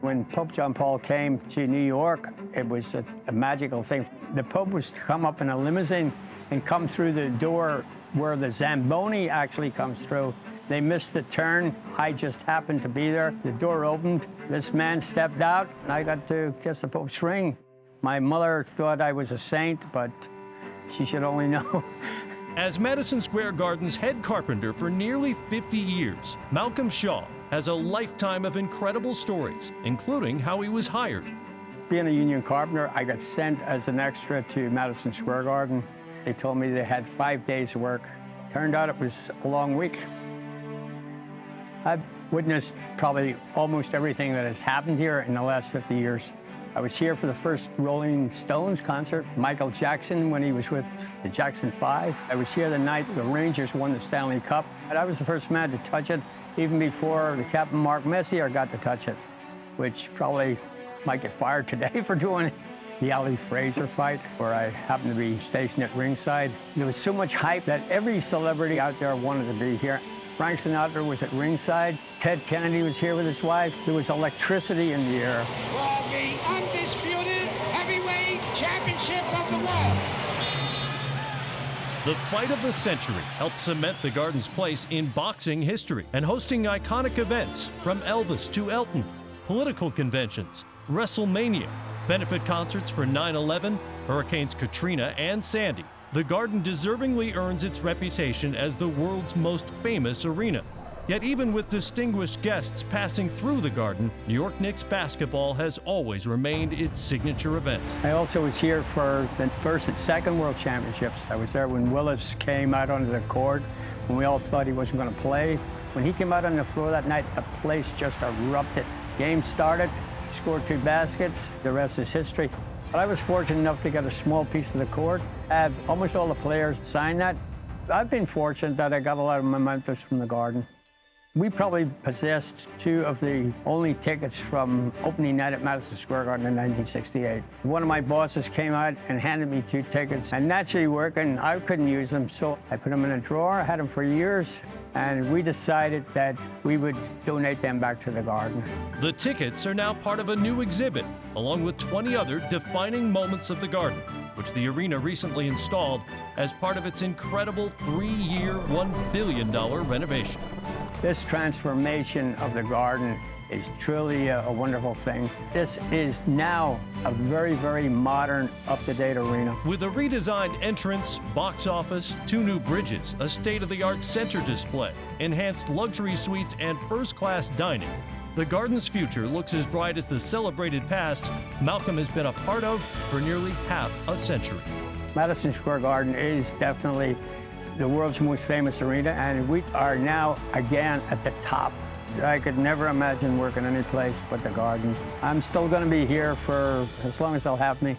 When Pope John Paul came to New York, it was a magical thing. The Pope was to come up in a limousine and come through the door where the Zamboni actually comes through. They missed the turn. I just happened to be there. The door opened. This man stepped out, and I got to kiss the Pope's ring. My mother thought I was a saint, but she should only know. As Madison Square Garden's head carpenter for nearly 50 years, Malcolm Shaw has a lifetime of incredible stories, including how he was hired. Being a union carpenter, I got sent as an extra to Madison Square Garden. They told me they had 5 days work. Turned out it was a long week. I've witnessed probably almost everything that has happened here in the last 50 years. I was here for the first Rolling Stones concert, Michael Jackson when he was with the Jackson 5. I was here the night the Rangers won the Stanley Cup. And I was the first man to touch it, even before the captain Mark Messier got to touch it, which probably might get fired today for doing it. The Ali Fraser fight, where I happened to be stationed at ringside. There was so much hype that every celebrity out there wanted to be here. Frank Sinatra was at ringside. Ted Kennedy was here with his wife. There was electricity in the air. For the undisputed heavyweight championship of the world. The fight of the century helped cement the Garden's place in boxing history and hosting iconic events from Elvis to Elton, political conventions, WrestleMania, benefit concerts for 9/11, Hurricanes Katrina and Sandy. The Garden deservingly earns its reputation as the world's most famous arena. Yet even with distinguished guests passing through the Garden, New York Knicks basketball has always remained its signature event. I also was here for the first and second World Championships. I was there when Willis came out onto the court, when we all thought he wasn't going to play. When he came out on the floor that night, the place just erupted. Game started, scored 2 baskets, the rest is history. But I was fortunate enough to get a small piece of the court. I have almost all the players sign that. I've been fortunate that I got a lot of mementos from the Garden. We probably possessed 2 of the only tickets from opening night at Madison Square Garden in 1968. One of my bosses came out and handed me 2 tickets, and naturally working, I couldn't use them, so I put them in a drawer. I had them for years, and we decided that we would donate them back to the Garden. The tickets are now part of a new exhibit, along with 20 other defining moments of the Garden, which the arena recently installed as part of its incredible 3-year, $1 billion renovation. This transformation of the Garden is truly a wonderful thing. This is now a very, very modern, up-to-date arena. With a redesigned entrance, box office, 2 new bridges, a state-of-the-art center display, enhanced luxury suites, and first-class dining, the Garden's future looks as bright as the celebrated past Malcolm has been a part of for nearly half a century. Madison Square Garden is definitely the world's most famous arena, and we are now again at the top. I could never imagine working any place but the Garden. I'm still going to be here for as long as they'll have me.